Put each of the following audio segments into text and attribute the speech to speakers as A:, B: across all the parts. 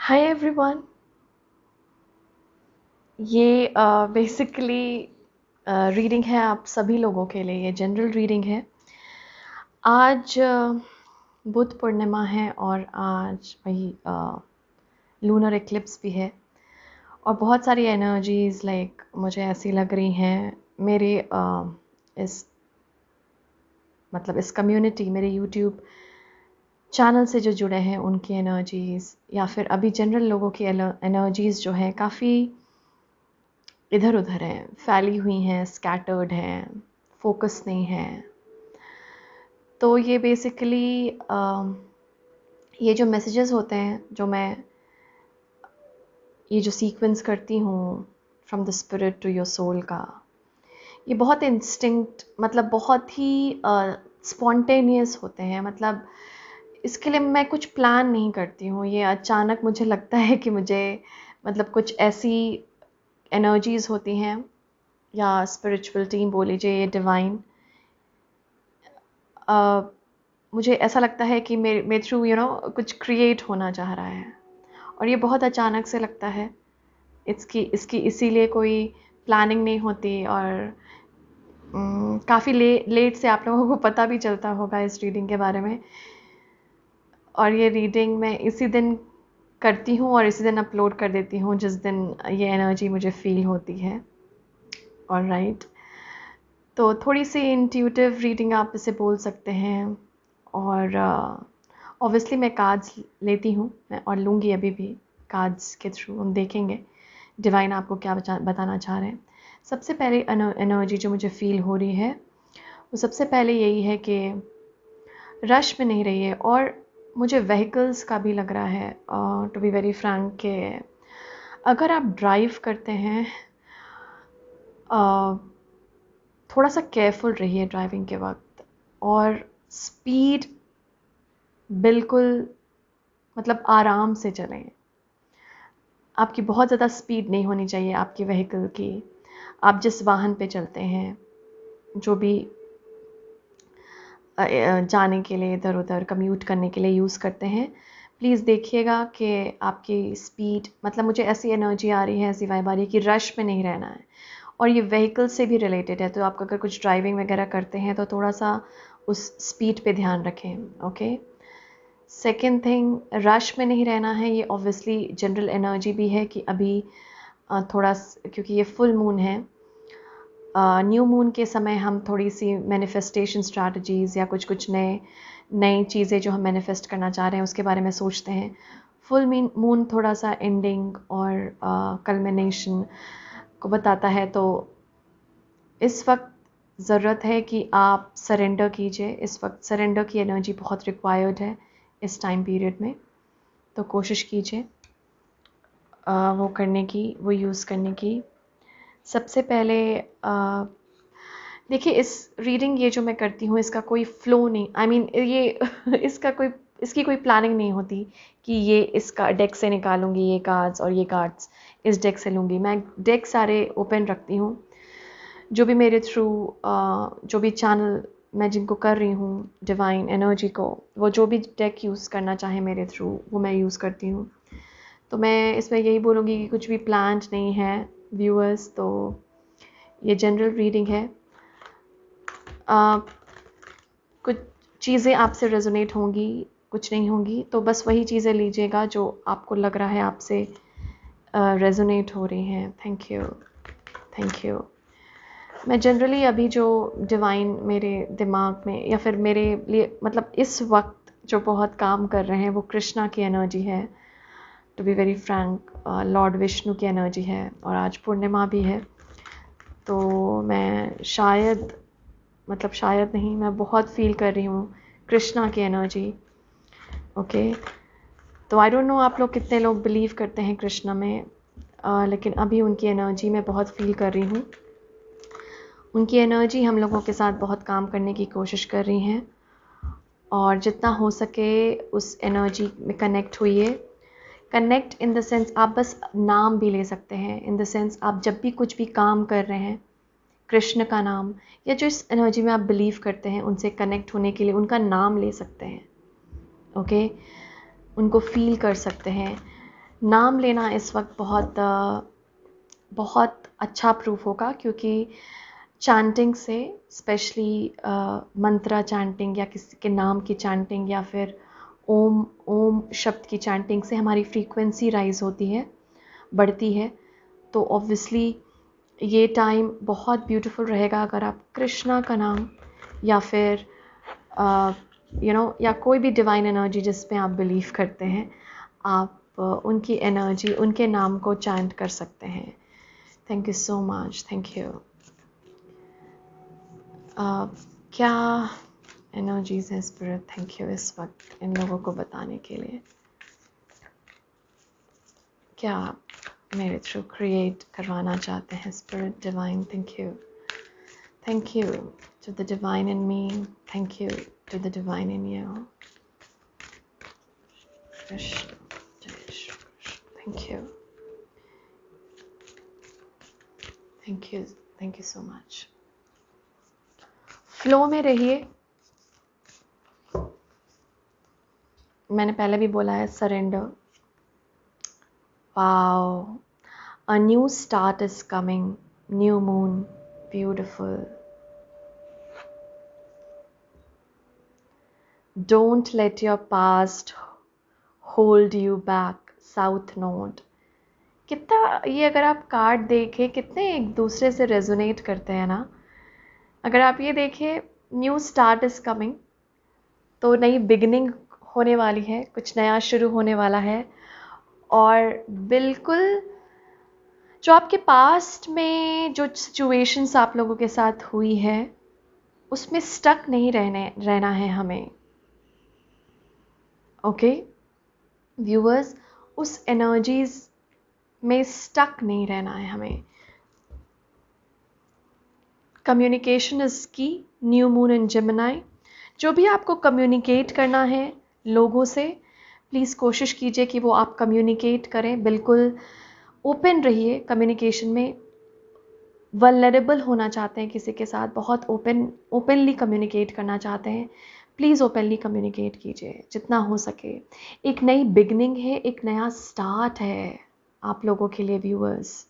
A: Hi everyone. ये basically reading है आप सभी लोगों के लिए। ये जनरल रीडिंग है। आज बुध पूर्णिमा है और आज वही लूनर एक्लिप्स भी है और बहुत सारी एनर्जीज लाइक मुझे ऐसी लग रही हैं मेरे इस इस कम्युनिटी, मेरे यूट्यूब चैनल से जो जुड़े हैं उनकी एनर्जीज़, या फिर अभी जनरल लोगों की एनर्जीज़ जो हैं काफ़ी इधर उधर हैं, फैली हुई हैं, स्कैटर्ड हैं, फोकस नहीं है। तो ये बेसिकली ये जो मैसेजेस होते हैं, ये जो सीक्वेंस करती हूँ from the spirit to your soul का, ये बहुत इंस्टिंक्ट बहुत ही स्पॉन्टेनियस होते हैं। इसके लिए मैं कुछ प्लान नहीं करती हूँ। ये अचानक मुझे लगता है कि मुझे कुछ ऐसी एनर्जीज़ होती हैं, या स्पिरिचुअल टीम बोल लीजिए, ये डिवाइन, मुझे ऐसा लगता है कि मेरे थ्रू कुछ क्रिएट होना चाह रहा है, और ये बहुत अचानक से लगता है। इसकी इसकी इसीलिए कोई प्लानिंग नहीं होती, और काफ़ी लेट से आप लोगों को पता भी चलता होगा इस रीडिंग के बारे में। और ये रीडिंग मैं इसी दिन करती हूँ और इसी दिन अपलोड कर देती हूँ जिस दिन ये एनर्जी मुझे फील होती है। ऑलराइट, तो थोड़ी सी इंट्यूटिव रीडिंग आप इसे बोल सकते हैं। और ऑब्वियसली मैं कार्ड्स लेती हूँ मैं, और लूँगी अभी भी। कार्ड्स के थ्रू हम देखेंगे डिवाइन आपको क्या बताना चाह रहे हैं। सबसे पहले एनर्जी जो मुझे फील हो रही है वो सबसे पहले यही है कि रश में नहीं रही है, और मुझे व्हीकल्स का भी लग रहा है। टू बी वेरी फ्रैंक के अगर आप ड्राइव करते हैं, थोड़ा सा केयरफुल रहिए ड्राइविंग के वक्त, और स्पीड बिल्कुल आराम से चलें। आपकी बहुत ज़्यादा स्पीड नहीं होनी चाहिए आपकी व्हीकल की। आप जिस वाहन पे चलते हैं, जो भी जाने के लिए, इधर उधर कम्यूट करने के लिए यूज़ करते हैं, प्लीज़ देखिएगा कि आपकी स्पीड, मुझे ऐसी एनर्जी आ रही है, ऐसी वाइब आ रही है कि रश में नहीं रहना है। और ये व्हीकल से भी रिलेटेड है, तो आप अगर कुछ ड्राइविंग वगैरह करते हैं तो थोड़ा सा उस स्पीड पे ध्यान रखें। ओके, सेकेंड थिंग, रश में नहीं रहना है। ये ऑब्वियसली जनरल एनर्जी भी है कि अभी क्योंकि ये फुल मून है, न्यू मून के समय हम थोड़ी सी मैनिफेस्टेशन स्ट्रैटेजीज़ या कुछ नई चीज़ें जो हम मैनिफेस्ट करना चाह रहे हैं उसके बारे में सोचते हैं। फुल मून थोड़ा सा एंडिंग और कल्मिनेशन को बताता है। तो इस वक्त ज़रूरत है कि आप सरेंडर कीजिए। इस वक्त सरेंडर की एनर्जी बहुत रिक्वायर्ड है इस टाइम पीरियड में। तो कोशिश कीजिए वो करने की, वो यूज़ करने की। सबसे पहले देखिए, इस रीडिंग ये जो मैं करती हूँ इसका कोई फ़्लो नहीं, ये इसकी कोई प्लानिंग नहीं होती कि ये इसका डेक से निकालूंगी ये कार्ड्स, और ये कार्ड्स इस डेक से लूँगी। मैं डेक सारे ओपन रखती हूँ। जो भी मेरे थ्रू जो भी चैनल मैं जिनको कर रही हूँ डिवाइन एनर्जी को, वो जो भी डेक यूज़ करना चाहे मेरे थ्रू, वो मैं यूज़ करती हूँ। तो मैं इसमें यही बोलूँगी कि कुछ भी प्लान्ड नहीं है व्यूअर्स। तो ये जनरल रीडिंग है। कुछ चीज़ें आपसे रेजोनेट होंगी, कुछ नहीं होंगी, तो बस वही चीज़ें लीजिएगा जो आपको लग रहा है आपसे रेजोनेट हो रही हैं। Thank you, thank you. मैं जनरली अभी जो डिवाइन मेरे दिमाग में, या फिर मेरे लिए इस वक्त जो बहुत काम कर रहे हैं, वो कृष्णा की एनर्जी है। To be very frank, lord Vishnu की एनर्जी है, और आज पूर्णिमा भी है। तो मैं शायद नहीं, मैं बहुत फील कर रही हूँ कृष्णा की एनर्जी। ओके, तो आई डोंट नो आप लोग कितने लोग बिलीव करते हैं कृष्णा में, लेकिन अभी उनकी एनर्जी मैं बहुत फील कर रही हूँ। उनकी एनर्जी हम लोगों के साथ बहुत काम करने की कोशिश कर रही हैं, और जितना हो सके उस एनर्जी में कनेक्ट हुइए। कनेक्ट इन द सेंस, आप बस नाम भी ले सकते हैं। इन द सेंस, आप जब भी कुछ भी काम कर रहे हैं, कृष्ण का नाम, या जो इस एनर्जी में आप बिलीव करते हैं उनसे कनेक्ट होने के लिए उनका नाम ले सकते हैं। ओके, उनको फील कर सकते हैं। नाम लेना इस वक्त बहुत अच्छा प्रूफ होगा, क्योंकि चैंटिंग से, स्पेशली मंत्रा चैंटिंग या किसी के नाम की चैंटिंग या फिर ओम ओम शब्द की चैंटिंग से हमारी फ्रीक्वेंसी राइज होती है, बढ़ती है। तो ऑब्वियसली ये टाइम बहुत ब्यूटीफुल रहेगा अगर आप कृष्णा का नाम या फिर या कोई भी डिवाइन एनर्जी जिसमें आप बिलीव करते हैं, आप उनकी एनर्जी, उनके नाम को चैंट कर सकते हैं। Thank you so much, thank you. क्या एनर्जीज हैं स्पिरिट, थैंक यू इस वक्त इन लोगों को बताने के लिए। क्या मेरे थ्रू क्रिएट करवाना चाहते हैं spirit divine, thank you. Thank you to the divine in me. Thank you to the divine in you. Krishna, Jai Shri Krishna. Thank you. Thank you. Thank you so much. Flow में रहिए। मैंने पहले भी बोला है, surrender. Wow. A new start is coming. New moon. Beautiful. Don't let your past hold you back. South Node. कितना ये, अगर आप कार्ड देखें कितने एक दूसरे से रेजोनेट करते हैं ना। अगर आप ये देखें, न्यू स्टार्ट इज़ कमिंग, तो नई बिगिनिंग होने वाली है, कुछ नया शुरू होने वाला है। और बिल्कुल जो आपके पास्ट में जो सिचुएशंस आप लोगों के साथ हुई है, उसमें स्टक नहीं रहना है हमें। ओके व्यूअर्स, उस एनर्जीज में स्टक नहीं रहना है हमें। कम्युनिकेशन इज की। New moon in Gemini. जो भी आपको कम्युनिकेट करना है लोगों से, प्लीज़ कोशिश कीजिए कि वो आप कम्युनिकेट करें। बिल्कुल ओपन रहिए कम्युनिकेशन में। वल्नरेबल होना चाहते हैं किसी के साथ, बहुत ओपनली कम्युनिकेट करना चाहते हैं, प्लीज़ ओपनली कम्युनिकेट कीजिए जितना हो सके। एक नई बिगनिंग है, एक नया स्टार्ट है आप लोगों के लिए व्यूअर्स।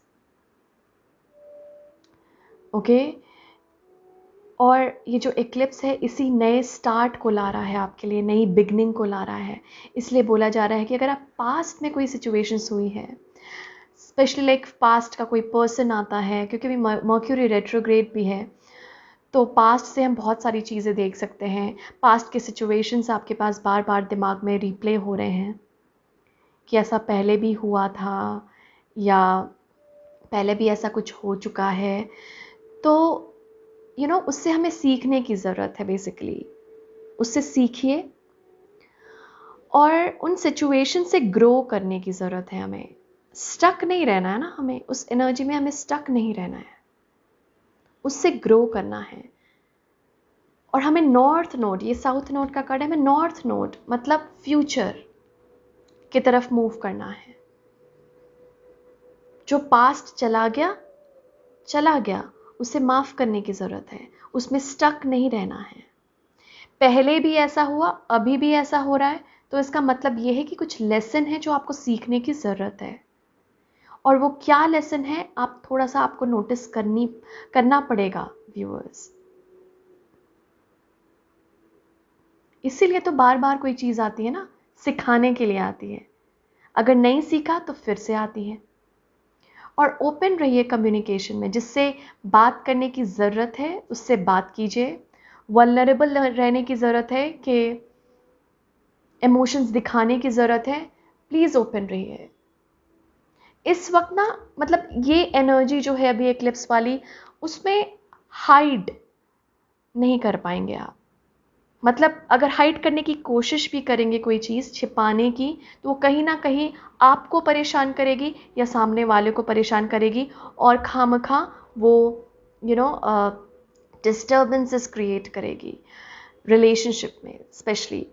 A: ओके और ये जो एक्लिप्स है इसी नए स्टार्ट को ला रहा है आपके लिए, नई बिगनिंग को ला रहा है। इसलिए बोला जा रहा है कि अगर आप पास्ट में कोई सिचुएशंस हुई है, स्पेशली लाइक पास्ट का कोई पर्सन आता है, क्योंकि अभी मर्क्यूरी रेट्रोग्रेड भी है, तो पास्ट से हम बहुत सारी चीज़ें देख सकते हैं। पास्ट के सिचुएशंस आपके पास बार बार दिमाग में रिप्ले हो रहे हैं कि ऐसा पहले भी हुआ था या पहले भी ऐसा कुछ हो चुका है। तो उससे हमें सीखने की ज़रूरत है। बेसिकली उससे सीखिए और उन सिचुएशन से ग्रो करने की ज़रूरत है। हमें स्टक नहीं रहना है ना, हमें उस एनर्जी में हमें स्टक नहीं रहना है, उससे ग्रो करना है। और हमें नॉर्थ नोड, ये साउथ नोड का कार्ड है, हमें नॉर्थ नोड मतलब फ्यूचर की तरफ मूव करना है। जो पास्ट चला गया, उसे माफ़ करने की ज़रूरत है, उसमें स्टक नहीं रहना है। पहले भी ऐसा हुआ, अभी भी ऐसा हो रहा है, तो इसका मतलब ये है कि कुछ लेसन है जो आपको सीखने की ज़रूरत है। और वो क्या लेसन है, आप थोड़ा सा आपको नोटिस करना पड़ेगा व्यूअर्स। इसीलिए तो बार बार कोई चीज़ आती है ना, सिखाने के लिए आती है। अगर नहीं सीखा तो फिर से आती है। और ओपन रहिए कम्युनिकेशन में, जिससे बात करने की ज़रूरत है उससे बात कीजिए। वल्नरेबल रहने की ज़रूरत है, कि इमोशंस दिखाने की ज़रूरत है, प्लीज़ ओपन रहिए। इस वक्त ना, मतलब ये एनर्जी जो है अभी एक्लिप्स वाली, उसमें हाइड नहीं कर पाएंगे आप। मतलब अगर हाइड करने की कोशिश भी करेंगे कोई चीज़ छिपाने की, तो वो कहीं ना कहीं आपको परेशान करेगी या सामने वाले को परेशान करेगी, और खामखा वो डिस्टर्बेंसेस क्रिएट करेगी रिलेशनशिप में स्पेशली।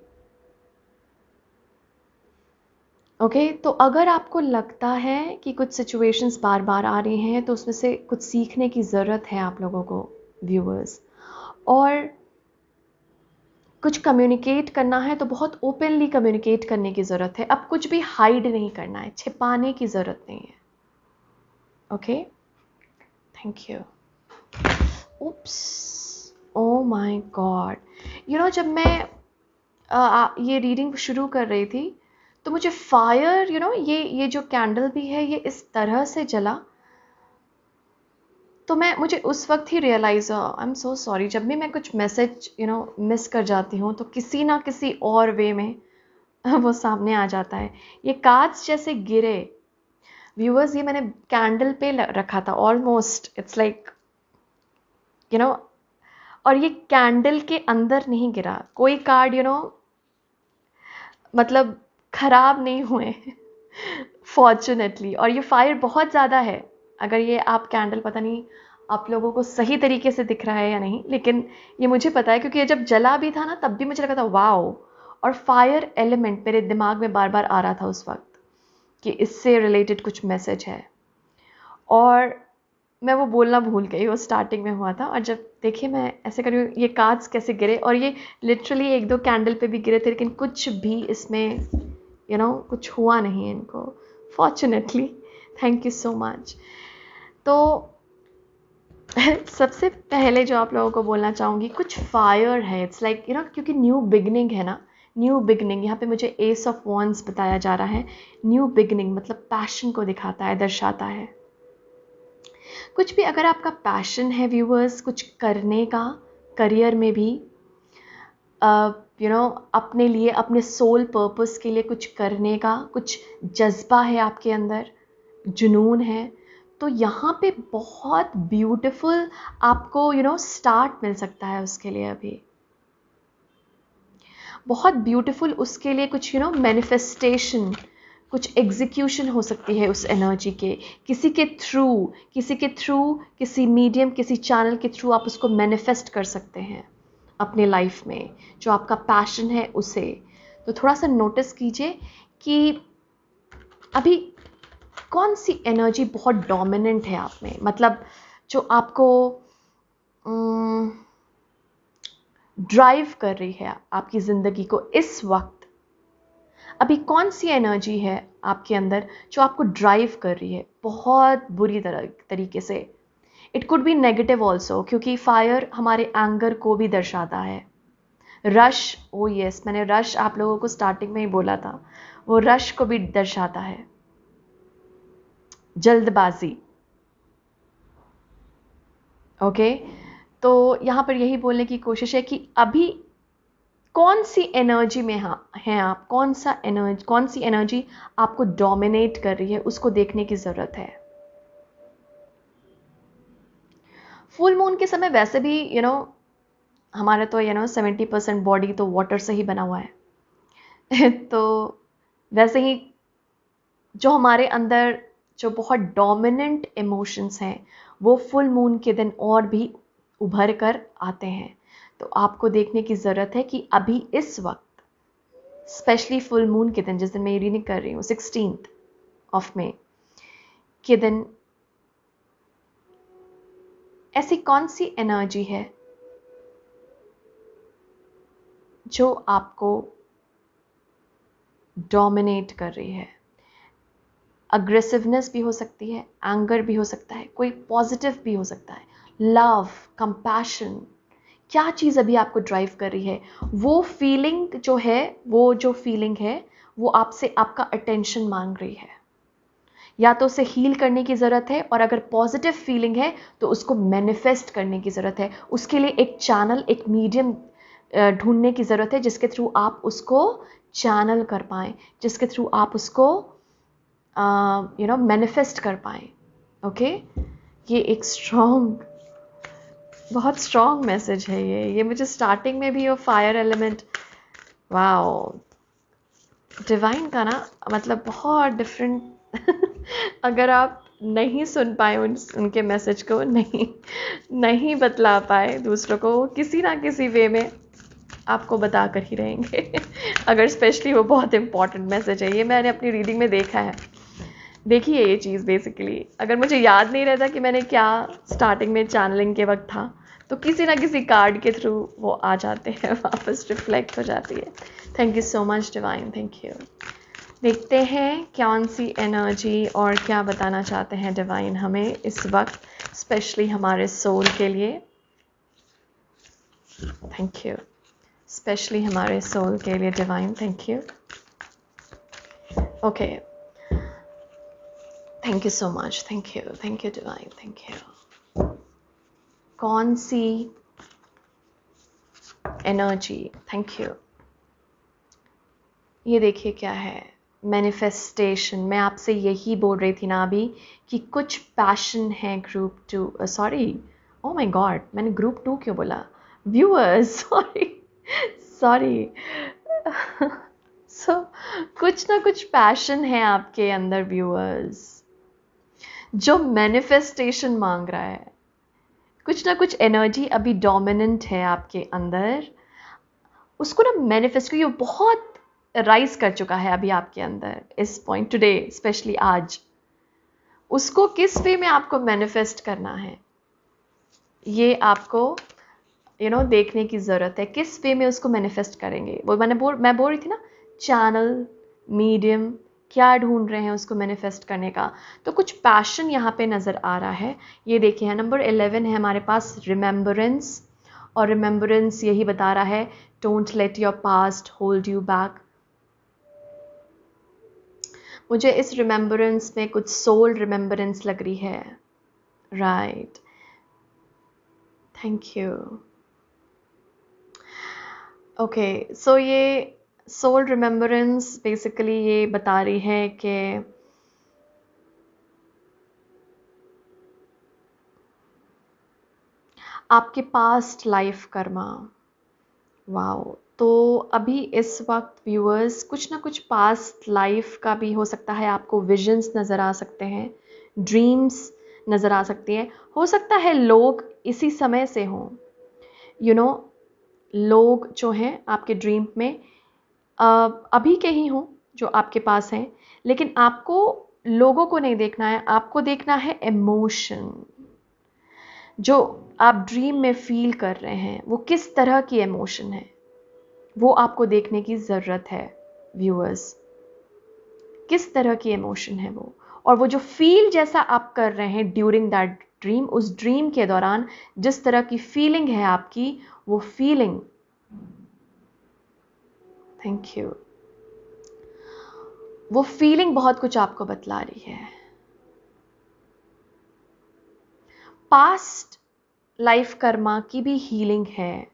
A: ओके तो अगर आपको लगता है कि कुछ सिचुएशंस बार बार आ रही हैं, तो उसमें से कुछ सीखने की ज़रूरत है आप लोगों को व्यूअर्स। और कुछ कम्युनिकेट करना है तो बहुत ओपनली कम्युनिकेट करने की ज़रूरत है। अब कुछ भी हाइड नहीं करना है, छिपाने की ज़रूरत नहीं है। Okay, thank you. Oops, oh my God, जब मैं ये रीडिंग शुरू कर रही थी तो मुझे फायर, ये जो कैंडल भी है ये इस तरह से जला, तो मुझे उस वक्त ही रियलाइज़ हुआ, आई एम सो सॉरी, जब भी मैं कुछ मैसेज मिस कर जाती हूँ तो किसी ना किसी और वे में वो सामने आ जाता है। ये कांच जैसे गिरे व्यूअर्स, ये मैंने कैंडल पे रखा था, ऑलमोस्ट इट्स लाइक और ये कैंडल के अंदर नहीं गिरा, कोई कार्ड मतलब खराब नहीं हुए फॉर्चुनेटली। और ये फायर बहुत ज़्यादा है, अगर ये आप कैंडल, पता नहीं आप लोगों को सही तरीके से दिख रहा है या नहीं, लेकिन ये मुझे पता है क्योंकि ये जब जला भी था ना तब भी मुझे लगा था वाओ। और फायर एलिमेंट मेरे दिमाग में बार बार आ रहा था उस वक्त कि इससे रिलेटेड कुछ मैसेज है, और मैं वो बोलना भूल गई, वो स्टार्टिंग में हुआ था। और जब देखिए मैं ऐसे कर रही हूँ, ये कांच कैसे गिरे, और ये लिटरली एक दो कैंडल पे भी गिरे थे, लेकिन कुछ भी इसमें कुछ हुआ नहीं है इनको, fortunately. Thank you so much. तो सबसे पहले जो आप लोगों को बोलना चाहूँगी, कुछ फायर है, इट्स लाइक क्योंकि न्यू बिगनिंग है ना, न्यू बिगनिंग, यहाँ पे मुझे एस ऑफ वॉन्ड्स बताया जा रहा है। न्यू बिगनिंग मतलब पैशन को दिखाता है, दर्शाता है। कुछ भी अगर आपका पैशन है व्यूअर्स, कुछ करने का, करियर में भी अपने लिए, अपने सोल पर्पस के लिए कुछ करने का कुछ जज्बा है आपके अंदर, जुनून है, तो यहाँ पे बहुत ब्यूटीफुल आपको स्टार्ट मिल सकता है उसके लिए। अभी बहुत ब्यूटीफुल उसके लिए कुछ मैनिफेस्टेशन, कुछ एग्जीक्यूशन हो सकती है उस एनर्जी के, किसी के थ्रू, किसी मीडियम, किसी चैनल के थ्रू आप उसको मैनिफेस्ट कर सकते हैं अपने लाइफ में, जो आपका पैशन है उसे। तो थोड़ा सा नोटिस कीजिए कि अभी कौन सी एनर्जी बहुत डोमिनेंट है आप में, मतलब जो आपको ड्राइव कर रही है आपकी ज़िंदगी को इस वक्त। अभी कौन सी एनर्जी है आपके अंदर जो आपको ड्राइव कर रही है बहुत बुरी तरीके से। It could be negative also, क्योंकि फायर हमारे एंगर को भी दर्शाता है। रश, ओ यस, मैंने रश आप लोगों को स्टार्टिंग में ही बोला था, वो रश को भी दर्शाता है, जल्दबाजी। ओके, तो यहाँ पर यही बोलने की कोशिश है कि अभी कौन सी एनर्जी में हैं आप, कौन सी एनर्जी आपको डोमिनेट कर रही है, उसको देखने की ज़रूरत है। फुल मून के समय वैसे भी हमारा तो 70% बॉडी तो वाटर से ही बना हुआ है तो वैसे ही जो हमारे अंदर जो बहुत डोमिनेंट इमोशंस हैं वो फुल मून के दिन और भी उभर कर आते हैं। तो आपको देखने की ज़रूरत है कि अभी इस वक्त, स्पेशली फुल मून के दिन, जिस दिन मैं ये रीडिंग कर रही हूँ 16th ऑफ मई के दिन, ऐसी कौन सी एनर्जी है जो आपको डोमिनेट कर रही है। अग्रेसिवनेस भी हो सकती है, एंगर भी हो सकता है, कोई पॉजिटिव भी हो सकता है, लव, कंपैशन। क्या चीज़ अभी आपको ड्राइव कर रही है, वो फीलिंग जो है वो आपसे आपका अटेंशन मांग रही है, या तो उसे हील करने की ज़रूरत है, और अगर पॉजिटिव फीलिंग है तो उसको मैनिफेस्ट करने की ज़रूरत है। उसके लिए एक चैनल, एक मीडियम ढूंढने की ज़रूरत है जिसके थ्रू आप उसको चैनल कर पाएँ, जिसके थ्रू आप उसको मैनिफेस्ट कर पाएँ। ओके, ये एक बहुत स्ट्रॉन्ग मैसेज है ये मुझे स्टार्टिंग में भी वो फायर एलिमेंट, वाओ, डिवाइन का ना मतलब बहुत डिफरेंट अगर आप नहीं सुन पाए उनके मैसेज को, नहीं बतला पाए दूसरों को, किसी ना किसी वे में आपको बता कर ही रहेंगे अगर स्पेशली वो बहुत इंपॉर्टेंट मैसेज है। ये मैंने अपनी रीडिंग में देखा है, देखिए ये चीज़ बेसिकली, अगर मुझे याद नहीं रहता कि मैंने क्या स्टार्टिंग में चैनलिंग के वक्त था, तो किसी ना किसी कार्ड के थ्रू वो आ जाते हैं, वापस रिफ्लेक्ट हो जाती है। Thank you so much divine, thank you. देखते हैं कौन सी एनर्जी और क्या बताना चाहते हैं डिवाइन हमें इस वक्त, स्पेशली हमारे सोल के लिए। थैंक यू, स्पेशली हमारे सोल के लिए divine, thank you. Okay, thank you so much, thank you divine, thank you. कौन सी एनर्जी, थैंक यू। ये देखिए क्या है, मैनिफेस्टेशन। मैं आपसे यही बोल रही थी ना अभी कि कुछ पैशन है group 2, sorry, oh my God, मैंने ग्रुप 2 क्यों बोला, व्यूअर्स, सॉरी सॉरी। सो कुछ ना कुछ पैशन है आपके अंदर व्यूअर्स, जो मैनिफेस्टेशन मांग रहा है। कुछ ना कुछ एनर्जी अभी डोमिनेंट है आपके अंदर, उसको ना मैनिफेस्ट, क्योंकि वो बहुत राइज कर चुका है अभी आपके अंदर इस पॉइंट टुडे, स्पेशली आज। उसको किस वे में आपको मैनिफेस्ट करना है, ये आपको देखने की ज़रूरत है। किस वे में उसको मैनिफेस्ट करेंगे, वो मैं बोल रही थी ना, चैनल, मीडियम, क्या ढूंढ रहे हैं उसको मैनिफेस्ट करने का। तो कुछ पैशन यहाँ पे नज़र आ रहा है। ये देखिए है नंबर 11 है हमारे पास, रिमेम्बरेंस। और रिमेम्बरेंस यही बता रहा है, don't let your past hold you back. मुझे इस रिमेम्बरेंस में कुछ सोल रिमेम्बरेंस लग रही है, राइट, थैंक यू। ओके, सो ये सोल रिमेम्बरेंस बेसिकली ये बता रही है कि आपके पास्ट लाइफ कर्मा, वाओ। तो अभी इस वक्त व्यूअर्स कुछ ना कुछ पास्ट लाइफ का भी हो सकता है, आपको विजन्स नज़र आ सकते हैं, ड्रीम्स नज़र आ सकती हैं। हो सकता है लोग इसी समय से हों, लोग जो हैं आपके ड्रीम में अभी के ही हों जो आपके पास हैं, लेकिन आपको लोगों को नहीं देखना है, आपको देखना है इमोशन जो आप ड्रीम में फील कर रहे हैं, वो किस तरह की इमोशन है, वो आपको देखने की ज़रूरत है व्यूअर्स। किस तरह की इमोशन है वो, और वो जो फील जैसा आप कर रहे हैं ड्यूरिंग दैट ड्रीम, उस ड्रीम के दौरान जिस तरह की फीलिंग है आपकी, वो फीलिंग, थैंक यू, वो फीलिंग बहुत कुछ आपको बतला रही है। पास्ट लाइफ कर्मा की भी हीलिंग है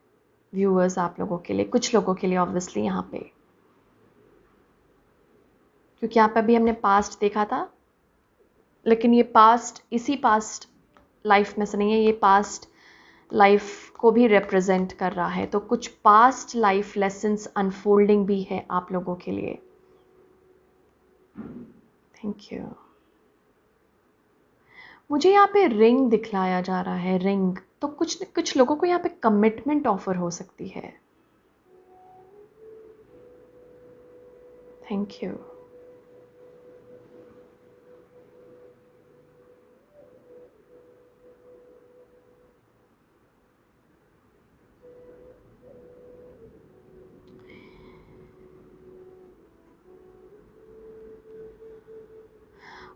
A: व्यूअर्स, आप लोगों के लिए, कुछ लोगों के लिए ऑब्वियसली यहाँ पे, क्योंकि यहाँ पे भी हमने पास्ट देखा था, लेकिन ये पास्ट इसी पास्ट लाइफ में से नहीं है, ये पास्ट लाइफ को भी रिप्रेजेंट कर रहा है। तो कुछ पास्ट लाइफ लेसन्स अनफोल्डिंग भी है आप लोगों के लिए, थैंक यू। मुझे यहाँ पे रिंग दिखलाया जा रहा है, रिंग। तो कुछ लोगों को यहाँ पे कमिटमेंट ऑफर हो सकती है, थैंक यू।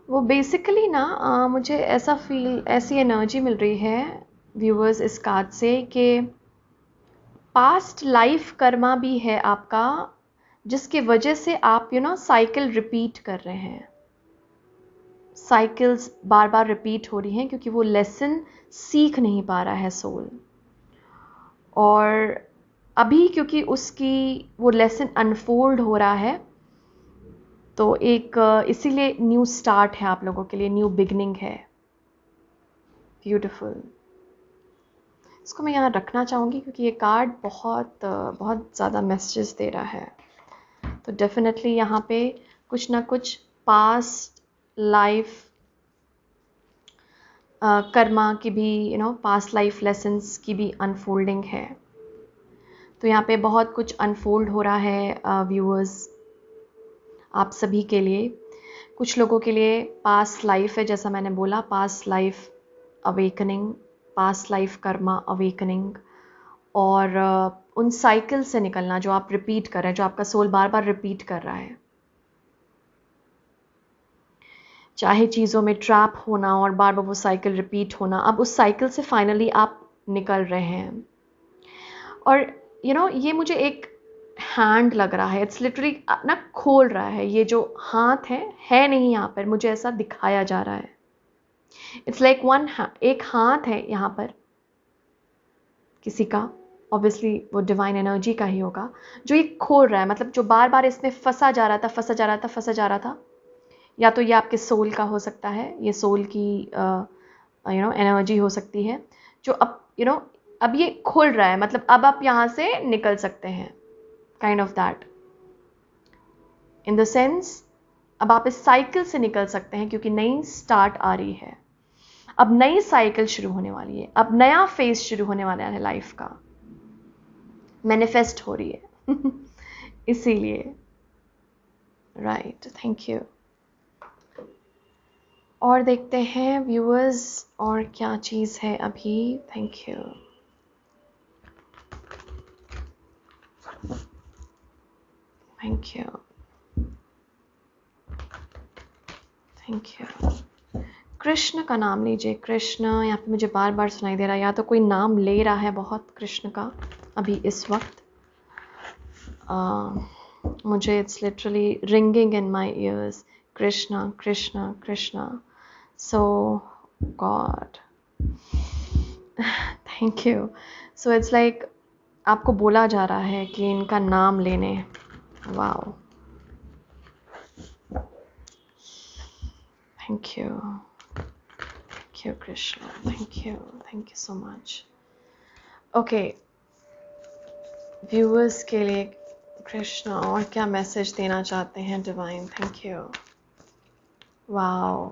A: वो बेसिकली ना मुझे ऐसी एनर्जी मिल रही है व्यूअर्स इस कार्ड से कि पास्ट लाइफ कर्मा भी है आपका, जिसके वजह से आप साइकिल रिपीट कर रहे हैं, साइकिल्स बार बार रिपीट हो रही हैं क्योंकि वो लेसन सीख नहीं पा रहा है सोल। और अभी क्योंकि उसकी वो लेसन अनफोल्ड हो रहा है, तो एक इसीलिए न्यू स्टार्ट है आप लोगों के लिए, न्यू बिगनिंग है, ब्यूटीफुल। इसको मैं यहाँ रखना चाहूँगी क्योंकि ये कार्ड बहुत ज़्यादा मैसेजेस दे रहा है। तो डेफिनेटली यहाँ पे कुछ ना कुछ पास्ट लाइफ कर्मा की भी पास्ट लाइफ लेसन्स की भी अनफोल्डिंग है। तो यहाँ पे बहुत कुछ अनफोल्ड हो रहा है व्यूअर्स आप सभी के लिए। कुछ लोगों के लिए पास्ट लाइफ है, जैसा मैंने बोला, past life awakening past life Karma awakening और उन साइकिल से निकलना जो आप रिपीट कर रहे हैं, जो आपका सोल बार बार रिपीट कर रहा है, चाहे चीज़ों में ट्रैप होना और बार बार वो साइकिल रिपीट होना, अब उस साइकिल से फाइनली आप निकल रहे हैं। और ये मुझे एक हैंड लग रहा है, इट्स लिटरली ना खोल रहा है, ये जो हाथ है नहीं यहाँ पर, मुझे ऐसा दिखाया जा रहा है। इट्स लाइक एक हाथ है यहाँ पर किसी का, ऑब्वियसली वो डिवाइन एनर्जी का ही होगा, जो ये खोल रहा है, मतलब जो बार बार इसमें फंसा जा रहा था, या तो ये आपके सोल का हो सकता है, ये सोल की एनर्जी हो सकती है, जो अब ये खुल रहा है, मतलब अब आप यहाँ से निकल सकते हैं, kind of that, in the sense अब आप इस साइकिल से निकल सकते हैं, क्योंकि नई स्टार्ट आ रही है, अब नई साइकिल शुरू होने वाली है, अब नया फेज शुरू होने वाला है लाइफ का, मैनिफेस्ट हो रही है इसीलिए, राइट, थैंक यू। और देखते हैं व्यूअर्स और क्या चीज़ है अभी, thank you. Thank you, thank you. Krishna का नाम लीजिए, कृष्ण यहाँ पे मुझे बार बार सुनाई दे रहा है, या तो कोई नाम ले रहा है बहुत कृष्ण का अभी इस वक्त, मुझे it's literally ringing in my ears, Krishna Krishna Krishna, so god thank you. So it's like आपको बोला जा रहा है कि इनका नाम लेने, wow, thank you Krishna, thank you so much. Okay, viewers के लिए कृष्णा और क्या मैसेज देना चाहते हैं divine, thank you. Wow,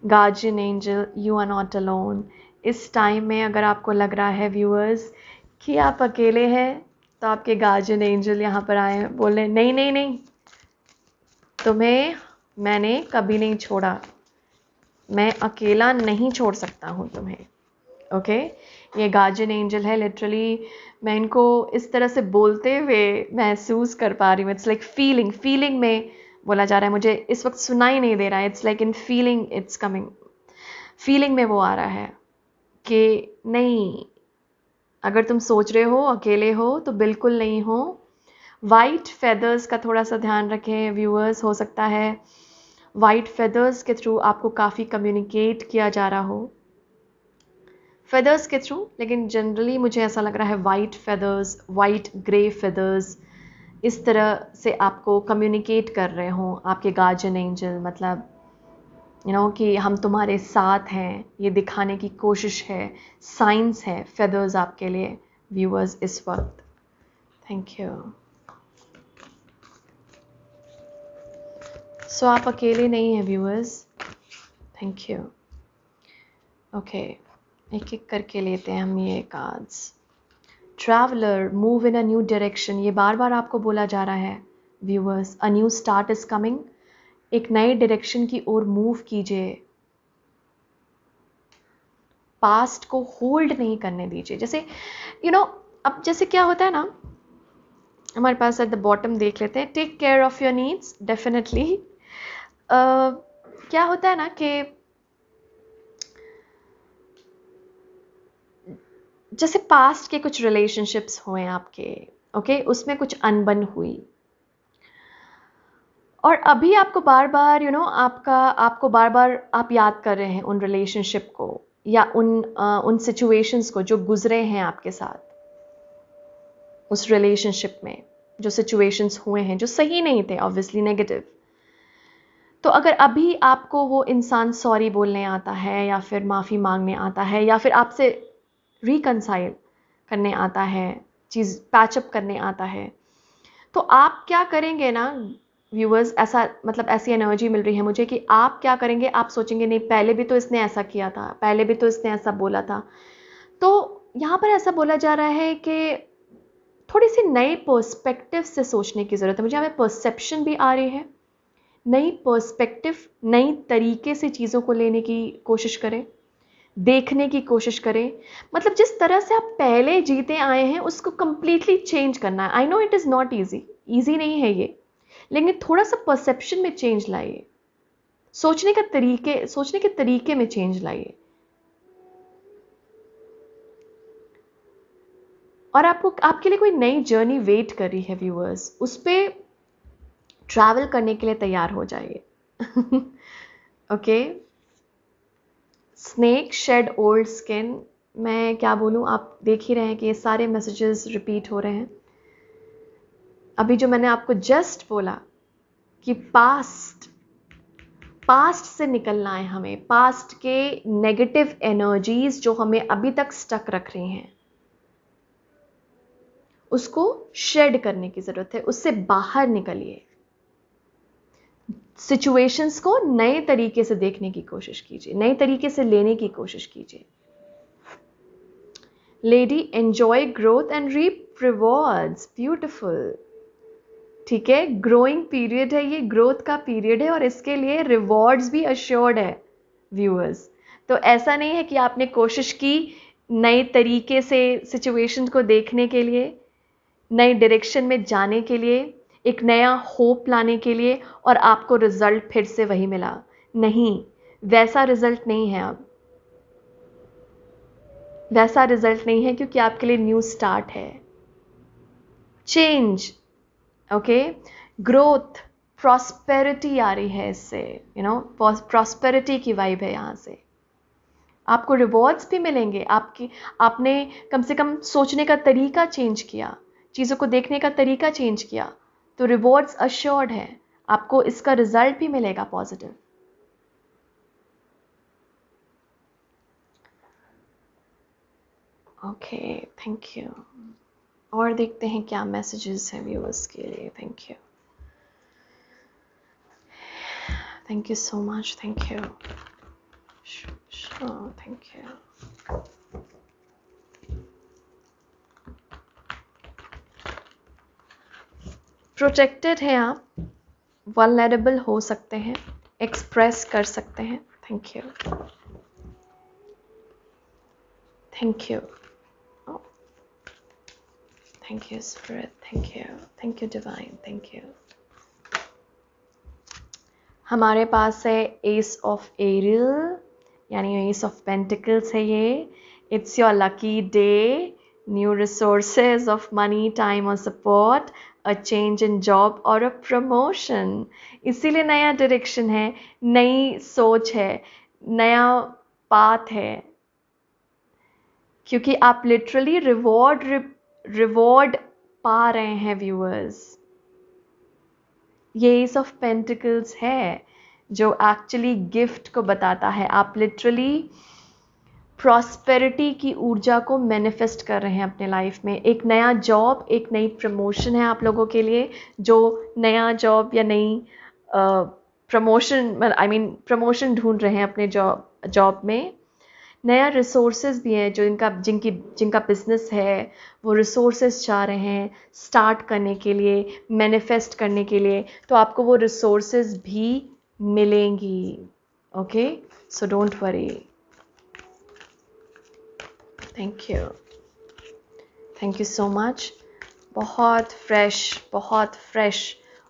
A: guardian angel, you are not alone. इस टाइम में अगर आपको लग रहा है व्यूअर्स कि आप अकेले हैं, तो आपके गार्जियन एंजल यहाँ पर आए, बोले नहीं नहीं नहीं, तुम्हें मैंने कभी नहीं छोड़ा, मैं अकेला नहीं छोड़ सकता हूँ तुम्हें, ओके। ये गार्जियन एंजल है, लिटरली मैं इनको इस तरह से बोलते हुए महसूस कर पा रही हूँ, इट्स लाइक फीलिंग में बोला जा रहा है, मुझे इस वक्त सुनाई नहीं दे रहा है, it's like in feeling it's coming, feeling में वो आ रहा है कि नहीं, अगर तुम सोच रहे हो अकेले हो तो बिल्कुल नहीं हो। वाइट फेदर्स का थोड़ा सा ध्यान रखें व्यूअर्स, हो सकता है वाइट फेदर्स के थ्रू आपको काफ़ी कम्युनिकेट किया जा रहा हो, फेदर्स के थ्रू, लेकिन जनरली मुझे ऐसा लग रहा है white feathers, white grey feathers, इस तरह से आपको कम्युनिकेट कर रहे हों आपके गार्जियन एंजल, मतलब कि हम तुम्हारे साथ हैं, ये दिखाने की कोशिश है, साइंस है फेदर्स आपके लिए व्यूअर्स इस वक्त, थैंक यू। सो आप अकेले नहीं हैं व्यूअर्स, थैंक यू। ओके, एक एक करके लेते हैं हम ये cards. Traveller, move in a new direction, ये बार बार आपको बोला जा रहा है viewers, a new start is coming, एक नए डायरेक्शन की ओर मूव कीजिए, पास्ट को होल्ड नहीं करने दीजिए। जैसे अब जैसे क्या होता है ना, हमारे पास एट द बॉटम देख लेते हैं, take care of your needs, definitely क्या होता है ना कि जैसे पास्ट के कुछ रिलेशनशिप्स हुए आपके, ओके, उसमें कुछ अनबन हुई, और अभी आपको बार बार आपको बार बार आप याद कर रहे हैं उन रिलेशनशिप को, या उन सिचुएशंस को जो गुजरे हैं आपके साथ उस रिलेशनशिप में, जो सिचुएशंस हुए हैं जो सही नहीं थे, ऑब्वियसली नेगेटिव। तो अगर अभी आपको वो इंसान सॉरी बोलने आता है, या फिर माफ़ी मांगने आता है, या फिर आपसे रिकंसाइल करने आता है, चीज़ पैचअप करने आता है, तो आप क्या करेंगे ना व्यूअर्स, ऐसा मतलब ऐसी एनर्जी मिल रही है मुझे कि आप क्या करेंगे, आप सोचेंगे नहीं पहले भी तो इसने ऐसा किया था, पहले भी तो इसने ऐसा बोला था। तो यहाँ पर ऐसा बोला जा रहा है कि थोड़ी सी नए पर्सपेक्टिव से सोचने की ज़रूरत है, मुझे यहाँ पे परसेप्शन भी आ रही है, नई पर्सपेक्टिव, नई तरीके से चीज़ों को लेने की कोशिश करें, देखने की कोशिश करें। मतलब जिस तरह से आप पहले जीते आए हैं उसको कंप्लीटली चेंज करना है। I know it is not easy नहीं है ये, लेकिन थोड़ा सा परसेप्शन में चेंज लाइए, सोचने के तरीके में चेंज लाइए। और आपके लिए कोई नई जर्नी वेट कर रही है व्यूअर्स, उस पर ट्रैवल करने के लिए तैयार हो जाइए। Okay, snake shed old skin, मैं क्या बोलूँ, आप देख ही रहे हैं कि ये सारे मैसेजेस रिपीट हो रहे हैं। अभी जो मैंने आपको जस्ट बोला कि पास्ट से निकलना है हमें, पास्ट के नेगेटिव एनर्जीज जो हमें अभी तक स्टक रख रही हैं, उसको शेड करने की ज़रूरत है, उससे बाहर निकलिए। सिचुएशंस को नए तरीके से देखने की कोशिश कीजिए, नए तरीके से लेने की कोशिश कीजिए। Lady, enjoy growth and reap rewards, beautiful. ठीक है, ग्रोइंग पीरियड है ये, ग्रोथ का पीरियड है, और इसके लिए रिवॉर्ड्स भी अश्योर्ड है व्यूअर्स। तो ऐसा नहीं है कि आपने कोशिश की नए तरीके से सिचुएशन को देखने के लिए, नई डायरेक्शन में जाने के लिए, एक नया होप लाने के लिए, और आपको रिजल्ट फिर से वही मिला। नहीं, वैसा रिजल्ट नहीं है। अब वैसा रिजल्ट नहीं है, क्योंकि आपके लिए न्यू स्टार्ट है, चेंज, ओके, ग्रोथ, प्रॉस्पेरिटी आ रही है इससे, प्रॉस्पेरिटी की वाइब है यहाँ से। आपको रिवॉर्ड्स भी मिलेंगे, आपने कम से कम सोचने का तरीका चेंज किया, चीज़ों को देखने का तरीका चेंज किया, तो रिवॉर्ड्स अश्योर्ड है, आपको इसका रिजल्ट भी मिलेगा पॉजिटिव। Okay, thank you. और देखते हैं क्या मैसेजेस हैं व्यूअर्स के लिए। Thank you, thank you so much, thank you, thank you. Protected हैं आप, वल्नरेबल हो सकते हैं, एक्सप्रेस कर सकते हैं। Thank you, thank you, thank you spirit, thank you divine, thank you. हमारे पास है एस ऑफ एरियल, यानी एस ऑफ पेंटिकल्स है ये। It's your lucky day, new resources of money, time और support, a change in job और a promotion. इसीलिए नया डायरेक्शन है, नई सोच है, नया पाथ है, क्योंकि आप लिटरली रिवॉर्ड पा रहे हैं व्यूअर्स। ये एस ऑफ पेंटिकल्स है जो एक्चुअली गिफ्ट को बताता है। आप लिटरली प्रॉस्पेरिटी की ऊर्जा को मैनिफेस्ट कर रहे हैं अपने लाइफ में। एक नया जॉब, एक नई प्रमोशन है आप लोगों के लिए, जो नया जॉब या नई प्रमोशन ढूंढ रहे हैं अपने जॉब में। नया रिसोर्सेज भी हैं, जो जिनका बिजनेस है, वो रिसोर्सेज चाह रहे हैं स्टार्ट करने के लिए, मैनिफेस्ट करने के लिए, तो आपको वो रिसोर्सेज भी मिलेंगी। Okay, so don't worry. Thank you so much. बहुत फ्रेश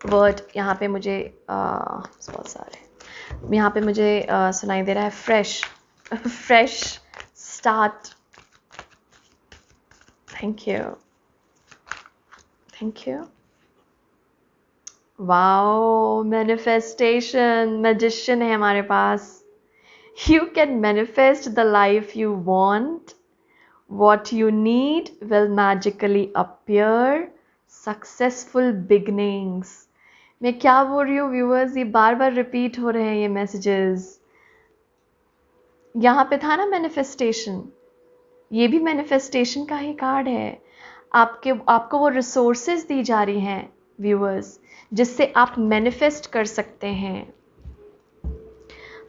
A: वर्ड यहाँ पे मुझे बहुत सारे यहाँ पे मुझे सुनाई दे रहा है। Fresh start. Thank you. Wow, manifestation magician है हमारे पास। You can manifest the life you want. What you need will magically appear. Successful beginnings. मैं क्या बोल रही हूँ व्यूअर्स, ये बार बार रिपीट हो रहे हैं ये मैसेजेस। यहाँ पे था ना मैनिफेस्टेशन, ये भी मैनिफेस्टेशन का ही कार्ड है। आपको वो रिसोर्सेज दी जा रही हैं व्यूअर्स, जिससे आप मैनिफेस्ट कर सकते हैं।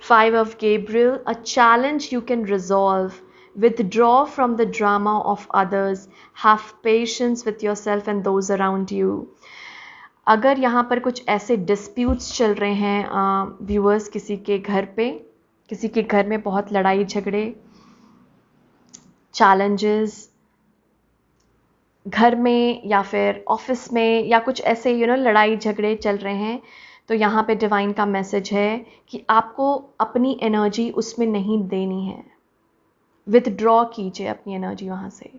A: 5 of Gabriel, a challenge you can resolve. Withdraw from the drama of others. Have patience with yourself and those around you. अगर यहाँ पर कुछ ऐसे डिस्प्यूट्स चल रहे हैं व्यूअर्स, किसी के घर में बहुत लड़ाई झगड़े, चैलेंजेस घर में या फिर ऑफिस में या कुछ ऐसे लड़ाई झगड़े चल रहे हैं, तो यहाँ पे डिवाइन का मैसेज है कि आपको अपनी एनर्जी उसमें नहीं देनी है। विथड्रॉ कीजिए अपनी एनर्जी वहाँ से,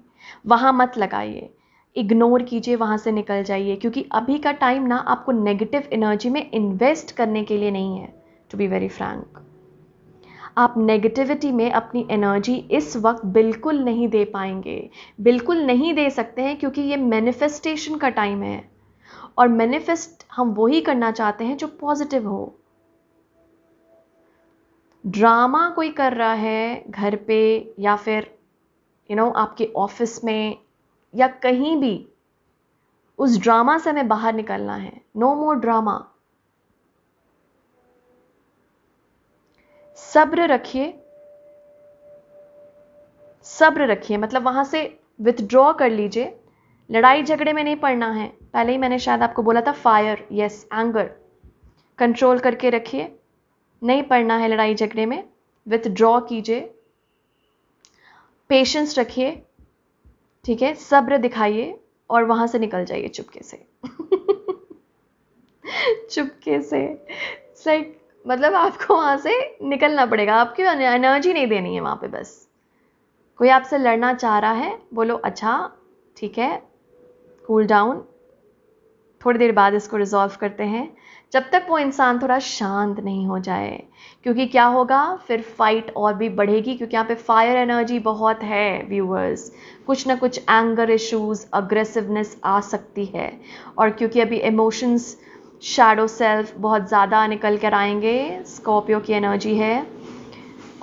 A: वहाँ मत लगाइए, इग्नोर कीजिए, वहाँ से निकल जाइए, क्योंकि अभी का टाइम ना आपको नेगेटिव एनर्जी में इन्वेस्ट करने के लिए नहीं है। टू बी वेरी फ्रैंक, आप नेगेटिविटी में अपनी एनर्जी इस वक्त बिल्कुल नहीं दे पाएंगे, बिल्कुल नहीं दे सकते हैं, क्योंकि ये मैनिफेस्टेशन का टाइम है और मैनिफेस्ट हम वही करना चाहते हैं जो पॉजिटिव हो। ड्रामा कोई कर रहा है घर पे या फिर आपके ऑफिस में या कहीं भी, उस ड्रामा से हमें बाहर निकलना है। No more drama. सब्र रखिए, सब्र रखिए, मतलब वहां से विथड्रॉ कर लीजिए। लड़ाई झगड़े में नहीं पड़ना है। पहले ही मैंने शायद आपको बोला था, फायर, यस, एंगर कंट्रोल करके रखिए, नहीं पड़ना है लड़ाई झगड़े में। विथड्रॉ कीजिए, पेशेंस रखिए, ठीक है, सब्र दिखाइए और वहां से निकल जाइए चुपके से। चुपके से, लाइक मतलब आपको वहां से निकलना पड़ेगा, आपकी एनर्जी नहीं देनी है वहां पे। बस कोई आपसे लड़ना चाह रहा है, बोलो अच्छा ठीक है, कूल डाउन, थोड़ी देर बाद इसको रिजॉल्व करते हैं, जब तक वो इंसान थोड़ा शांत नहीं हो जाए। क्योंकि क्या होगा, फिर फाइट और भी बढ़ेगी, क्योंकि यहाँ पे फायर एनर्जी बहुत है व्यूअर्स। कुछ ना कुछ एंगर इश्यूज, अग्रेसिवनेस आ सकती है, और क्योंकि अभी इमोशंस, शैडो सेल्फ बहुत ज़्यादा निकल कर आएंगे। स्कॉर्पियो की एनर्जी है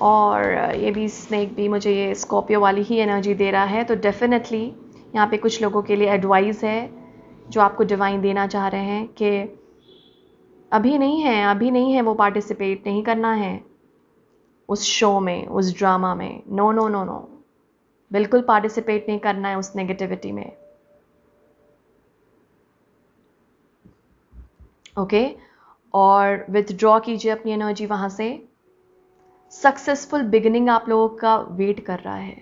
A: और ये भी स्नेक भी मुझे ये स्कॉर्पियो वाली ही एनर्जी दे रहा है। तो डेफिनेटली यहाँ पे कुछ लोगों के लिए एडवाइस है जो आपको डिवाइन देना चाह रहे हैं कि अभी नहीं है, अभी नहीं है, वो पार्टिसिपेट नहीं करना है उस शो में, उस ड्रामा में। नो नो नो नो, बिल्कुल पार्टिसिपेट नहीं करना है उस नेगेटिविटी में। ओके, और विथड्रॉ कीजिए अपनी एनर्जी वहां से। सक्सेसफुल बिगिनिंग आप लोगों का वेट कर रहा है।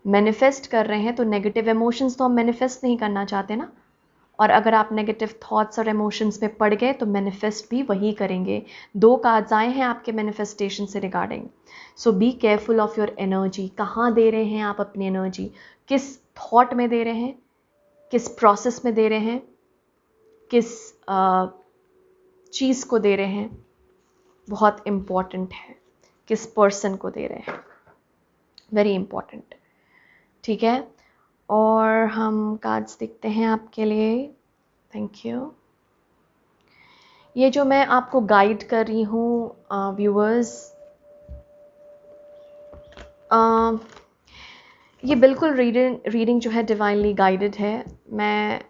A: मैनिफेस्ट कर रहे हैं तो नेगेटिव इमोशंस तो हम मैनिफेस्ट नहीं करना चाहते ना, और अगर आप नेगेटिव थॉट्स और इमोशंस में पड़ गए तो मैनिफेस्ट भी वही करेंगे। 2 कार्ड्स आए हैं आपके मैनिफेस्टेशन से regarding. So be careful of your energy. कहाँ दे रहे हैं आप अपनी एनर्जी, किस थॉट में दे रहे हैं, किस प्रोसेस में दे रहे हैं, किस चीज़ को दे रहे हैं, बहुत इम्पॉर्टेंट है। किस पर्सन को दे रहे हैं, वेरी इंपॉर्टेंट, ठीक है। और हम कार्ड्स देखते हैं आपके लिए। Thank you. ये जो मैं आपको गाइड कर रही हूँ व्यूअर्स, ये बिल्कुल रीडिंग जो है डिवाइनली गाइडेड है। मैं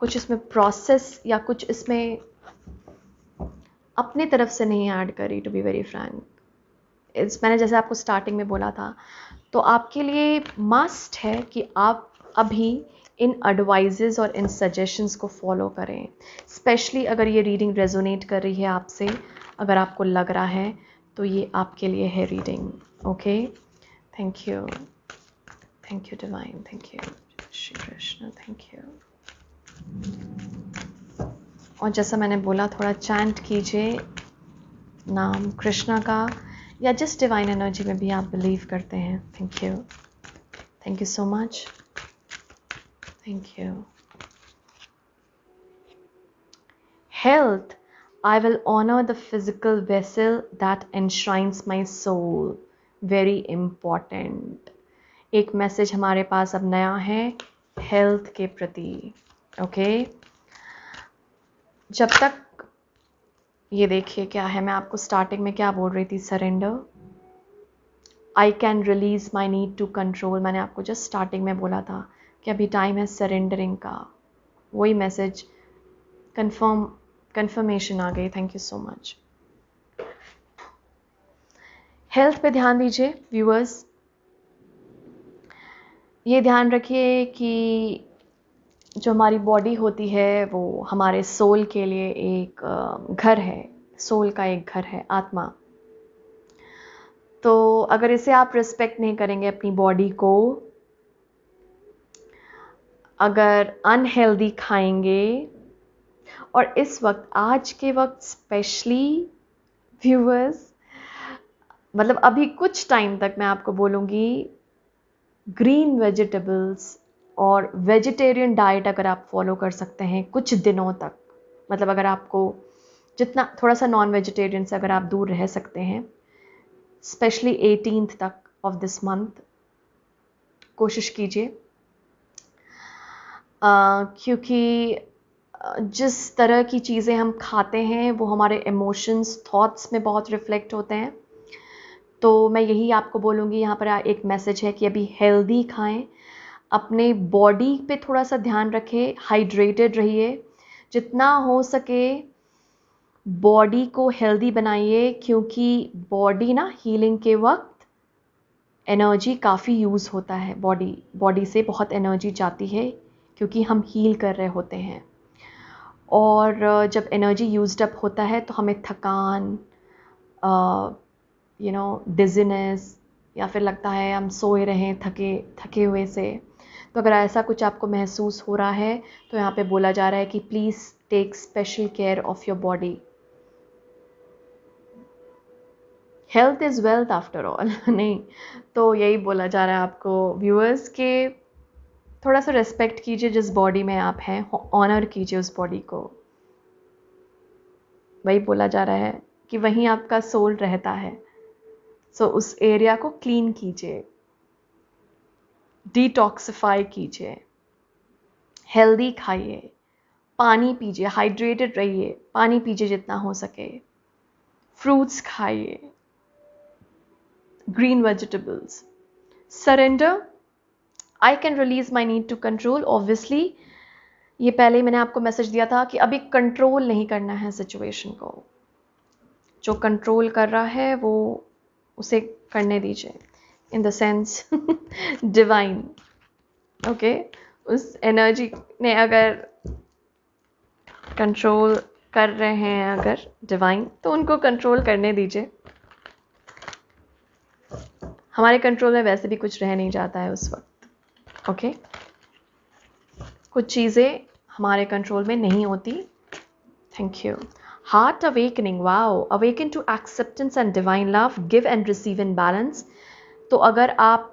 A: कुछ इसमें प्रोसेस या कुछ इसमें अपनी तरफ से नहीं ऐड करी, टू बी वेरी फ्रैंक। मैंने जैसे आपको स्टार्टिंग में बोला था, तो आपके लिए मस्ट है कि आप अभी इन एडवाइजेस और इन सजेशंस को फॉलो करें। स्पेशली अगर ये रीडिंग रेजोनेट कर रही है आपसे, अगर आपको लग रहा है तो ये आपके लिए है reading. Okay, thank you, thank you divine, thank you Shri Krishna, thank you. और जैसा मैंने बोला, थोड़ा चैंट कीजिए नाम कृष्णा का, या जिस डिवाइन एनर्जी में भी आप बिलीव करते हैं। Thank you, thank you so much, thank you. Health, I will honor the physical vessel that enshrines my soul. Very important. एक मैसेज हमारे पास अब नया है हेल्थ के प्रति। ओके, जब तक ये देखिए क्या है, मैं आपको स्टार्टिंग में क्या बोल रही थी, surrender, I can release my need to control. मैंने आपको जस्ट स्टार्टिंग में बोला था कि अभी टाइम है सरेंडरिंग का। वही मैसेज कंफर्मेशन आ गई। Thank you so much. Health पे ध्यान दीजिए व्यूअर्स। ये ध्यान रखिए कि जो हमारी बॉडी होती है वो हमारे सोल के लिए एक घर है, सोल का एक घर है, आत्मा। तो अगर इसे आप रिस्पेक्ट नहीं करेंगे अपनी बॉडी को, अगर अनहेल्दी खाएंगे, और इस वक्त आज के वक्त स्पेशली व्यूअर्स, मतलब अभी कुछ टाइम तक मैं आपको बोलूँगी ग्रीन वेजिटेबल्स और वेजिटेरियन डाइट अगर आप फॉलो कर सकते हैं कुछ दिनों तक, मतलब अगर आपको जितना थोड़ा सा नॉन वेजिटेरियन से अगर आप दूर रह सकते हैं, स्पेशली 18th तक ऑफ दिस मंथ कोशिश कीजिए, क्योंकि जिस तरह की चीज़ें हम खाते हैं वो हमारे इमोशंस, थॉट्स में बहुत रिफ्लेक्ट होते हैं। तो मैं यही आपको बोलूँगी, यहाँ पर एक मैसेज है कि अभी हेल्दी खाएं, अपने बॉडी पे थोड़ा सा ध्यान रखें, हाइड्रेटेड रहिए, जितना हो सके बॉडी को हेल्दी बनाइए, क्योंकि बॉडी ना हीलिंग के वक्त एनर्जी काफ़ी यूज़ होता है, बॉडी से बहुत एनर्जी जाती है क्योंकि हम हील कर रहे होते हैं। और जब एनर्जी यूज्ड अप होता है तो हमें थकान, डिज़ीनेस, या फिर लगता है हम सोए रहें थके हुए से। तो अगर ऐसा कुछ आपको महसूस हो रहा है तो यहाँ पे बोला जा रहा है कि please take special care of your body. Health is wealth after all नहीं, तो यही बोला जा रहा है आपको व्यूअर्स के थोड़ा सा रेस्पेक्ट कीजिए जिस बॉडी में आप हैं, ऑनर कीजिए उस बॉडी को। वही बोला जा रहा है कि वहीं आपका सोल रहता है, सो उस एरिया को क्लीन कीजिए, डिटॉक्सिफाई कीजिए, हेल्दी खाइए, पानी पीजिए, हाइड्रेटेड रहिए, पानी पीजिए जितना हो सके, फ्रूट्स खाइए, green vegetables, surrender, I can release my need to control. Obviously ये पहले ही मैंने आपको मैसेज दिया था कि अभी कंट्रोल नहीं करना है सिचुएशन को, जो कंट्रोल कर रहा है वो उसे करने दीजिए, इन द सेंस डिवाइन, ओके। उस एनर्जी ने अगर कंट्रोल कर रहे हैं अगर डिवाइन, तो उनको कंट्रोल करने दीजिए। हमारे कंट्रोल में वैसे भी कुछ रह नहीं जाता है उस वक्त, ओके। कुछ चीज़ें हमारे कंट्रोल में नहीं होती। Thank you. Heart awakening, wow, awaken to acceptance and divine love, give and receive in balance. तो अगर आप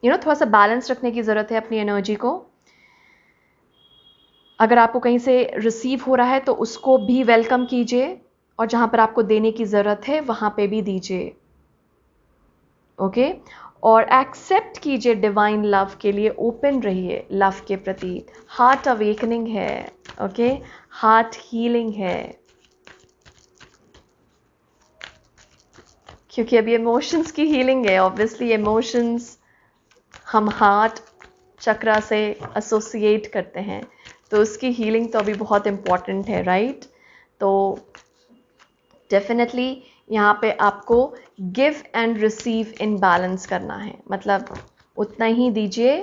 A: थोड़ा सा बैलेंस रखने की ज़रूरत है अपनी एनर्जी को। अगर आपको कहीं से रिसीव हो रहा है तो उसको भी वेलकम कीजिए, और जहाँ पर आपको देने की ज़रूरत है वहाँ पे भी दीजिए, ओके। और एक्सेप्ट कीजिए डिवाइन लव के लिए, ओपन रहिए लव के प्रति। हार्ट अवेकनिंग है, ओके, हार्ट हीलिंग है, क्योंकि अभी इमोशंस की हीलिंग है। ऑब्वियसली इमोशंस हम हार्ट चक्रा से एसोसिएट करते हैं, तो उसकी हीलिंग तो अभी बहुत इम्पॉर्टेंट है, राइट। तो डेफिनेटली यहाँ पे आपको give and receive in balance करना है, मतलब उतना ही दीजिए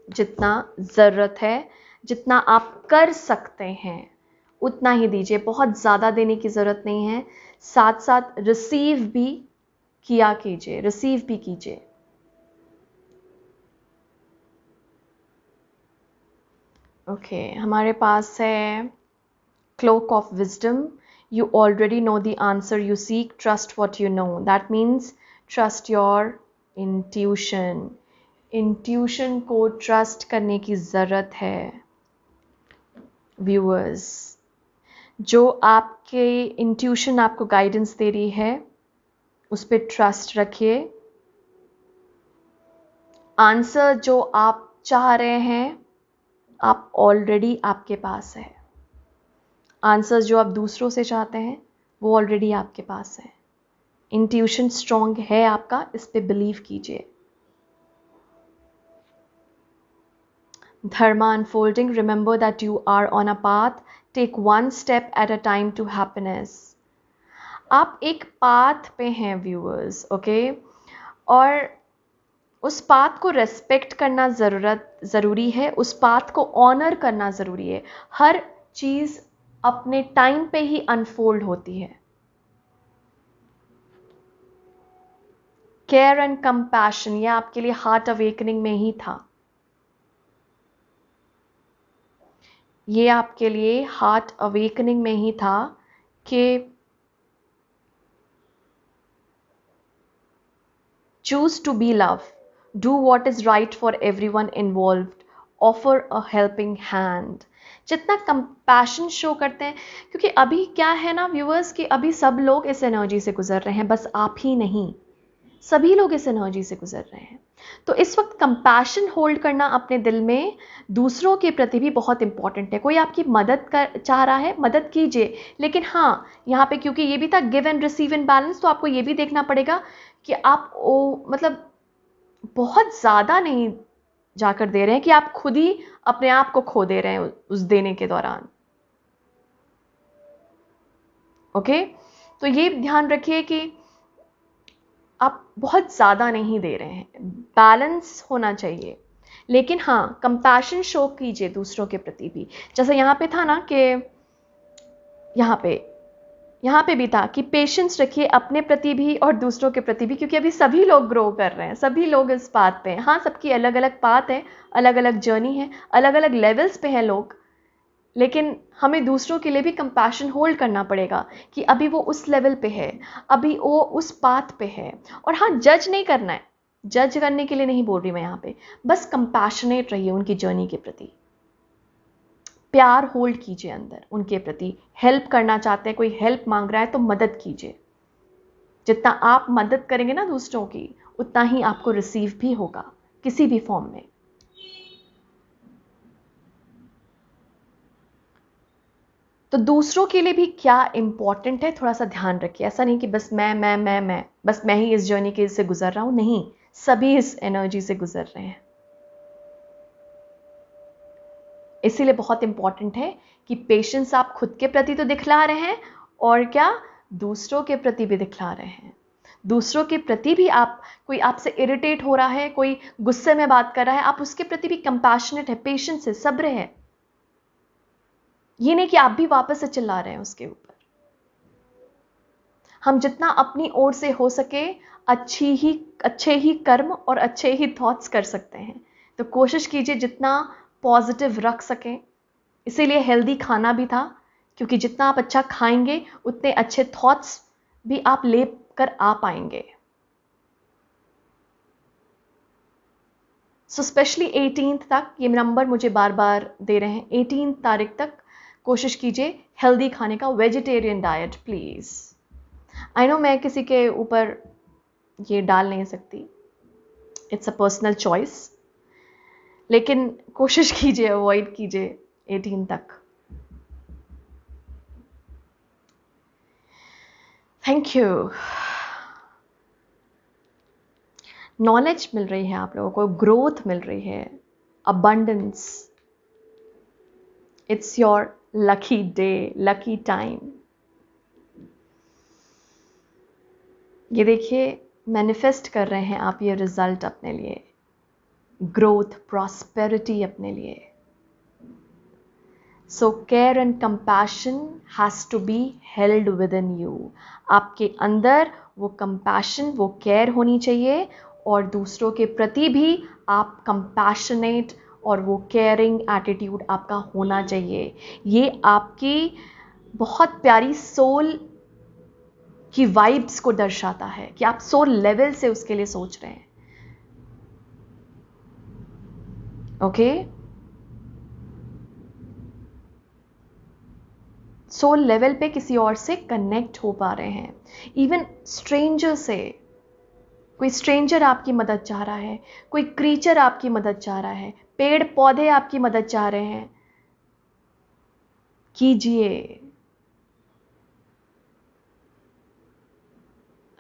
A: जितना ज़रूरत है, जितना आप कर सकते हैं उतना ही दीजिए, बहुत ज़्यादा देने की ज़रूरत नहीं है। साथ साथ रिसीव भी किया कीजिए, रिसीव भी कीजिए, ओके। हमारे पास है cloak of wisdom, you already know the answer you seek, trust what you know. That means trust your intuition. intuition को trust करने की ज़रूरत है viewers। जो आपके intuition आपको गाइडेंस दे रही है उस पर ट्रस्ट रखिए। आंसर जो आप चाह रहे हैं आप ऑलरेडी आपके पास है, आंसर्स जो आप दूसरों से चाहते हैं वो ऑलरेडी आपके पास है। इंट्यूशन स्ट्रॉन्ग है आपका, इस पे बिलीव कीजिए। Dharma unfolding, remember that you are on a path, take one step at a time to happiness. आप एक पाथ पे हैं व्यूअर्स, ओके, और उस पाथ को रेस्पेक्ट करना ज़रूरी है, उस पाथ को ऑनर करना ज़रूरी है। हर चीज़ अपने टाइम पे ही अनफोल्ड होती है, केयर एंड कंपैशन, ये आपके लिए हार्ट अवेकनिंग में ही था। ये आपके लिए हार्ट अवेकनिंग में ही था कि choose to be love, do what is right for everyone involved, offer a helping hand. जितना कंपैशन शो करते हैं, क्योंकि अभी क्या है ना व्यूअर्स कि अभी सब लोग इस एनर्जी से गुजर रहे हैं, बस आप ही नहीं, सभी लोग इस एनर्जी से गुजर रहे हैं। तो इस वक्त कंपैशन होल्ड करना अपने दिल में दूसरों के प्रति भी बहुत इंपॉर्टेंट है। कोई आपकी मदद कर चाह रहा है, मदद कीजिए, लेकिन हाँ यहाँ पे क्योंकि ये भी था give and receive in balance, तो आपको ये भी देखना पड़ेगा कि आप मतलब बहुत ज़्यादा नहीं जाकर दे रहे हैं कि आप खुद ही अपने आप को खो दे रहे हैं उस देने के दौरान। ओके, तो ये ध्यान रखिए कि आप बहुत ज़्यादा नहीं दे रहे हैं, बैलेंस होना चाहिए। लेकिन हाँ कंपैशन शो कीजिए दूसरों के प्रति भी। जैसे यहाँ पे था ना कि यहाँ पे भी था कि पेशेंस रखिए अपने प्रति भी और दूसरों के प्रति भी, क्योंकि अभी सभी लोग ग्रो कर रहे हैं, सभी लोग इस पाथ पे हैं। हाँ सबकी अलग अलग पाथ है, अलग अलग जर्नी है, अलग अलग लेवल्स पे हैं लोग, लेकिन हमें दूसरों के लिए भी कंपैशन होल्ड करना पड़ेगा कि अभी वो उस लेवल पे है, अभी वो उस पाथ पे है। और हाँ जज नहीं करना है, जज करने के लिए नहीं बोल रही मैं यहाँ पे, बस कंपैशनेट रहिए उनकी जर्नी के प्रति, प्यार होल्ड कीजिए अंदर उनके प्रति। हेल्प करना चाहते हैं, कोई हेल्प मांग रहा है तो मदद कीजिए। जितना आप मदद करेंगे ना दूसरों की, उतना ही आपको रिसीव भी होगा किसी भी फॉर्म में। तो दूसरों के लिए भी क्या इंपॉर्टेंट है थोड़ा सा ध्यान रखिए। ऐसा नहीं कि बस मैं बस मैं ही इस जर्नी के से गुजर रहा हूं, नहीं, सभी इस एनर्जी से गुजर रहे हैं। इसीलिए बहुत इंपॉर्टेंट है कि पेशेंस आप खुद के प्रति तो दिखला रहे हैं, और क्या दूसरों के प्रति भी दिखला रहे हैं। दूसरों के प्रति भी आप, कोई आपसे इरिटेट हो रहा है, कोई गुस्से में बात कर रहा है, आप उसके प्रति भी कंपैशनेट है, पेशेंस है, सब्र है। ये नहीं कि आप भी वापस से चिल्ला रहे हैं उसके ऊपर। हम जितना अपनी ओर से हो सके अच्छे ही कर्म और अच्छे ही थॉट्स कर सकते हैं, तो कोशिश कीजिए जितना पॉजिटिव रख सकें। इसीलिए हेल्दी खाना भी था, क्योंकि जितना आप अच्छा खाएंगे उतने अच्छे थॉट्स भी आप ले कर आ पाएंगे। सो स्पेशली 18 तक, ये नंबर मुझे बार बार दे रहे हैं, 18 तारीख तक कोशिश कीजिए हेल्दी खाने का, vegetarian diet please. I know मैं किसी के ऊपर ये डाल नहीं सकती, इट्स अ पर्सनल चॉइस, लेकिन कोशिश कीजिए, अवॉइड कीजिए 18 तक। Thank you. नॉलेज मिल रही है आप लोगों को, ग्रोथ मिल रही है, abundance. It's your lucky day, lucky time. ये देखिए मैनिफेस्ट कर रहे हैं आप ये रिजल्ट अपने लिए, ग्रोथ, प्रॉस्पेरिटी अपने लिए। So care and compassion has to be held within you. आपके अंदर वो कंपैशन, वो केयर होनी चाहिए, और दूसरों के प्रति भी आप कंपैशनेट और वो केयरिंग एटीट्यूड आपका होना चाहिए। ये आपकी बहुत प्यारी सोल की वाइब्स को दर्शाता है कि आप सोल लेवल से उसके लिए सोच रहे हैं। ओके, सोल लेवल पे किसी और से कनेक्ट हो पा रहे हैं, इवन स्ट्रेंजर से। कोई स्ट्रेंजर आपकी मदद चाह रहा है, कोई क्रीचर आपकी मदद चाह रहा है, पेड़ पौधे आपकी मदद चाह रहे हैं, कीजिए।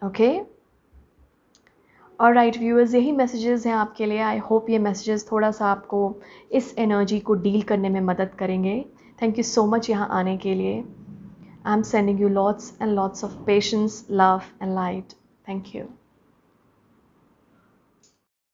A: ओके, ऑलराइट व्यूअर्स, यही मैसेजेस हैं आपके लिए। आई होप ये मैसेजेस थोड़ा सा आपको इस एनर्जी को डील करने में मदद करेंगे। थैंक यू सो मच यहाँ आने के लिए। I am sending you lots and lots of patience, love and light. Thank you.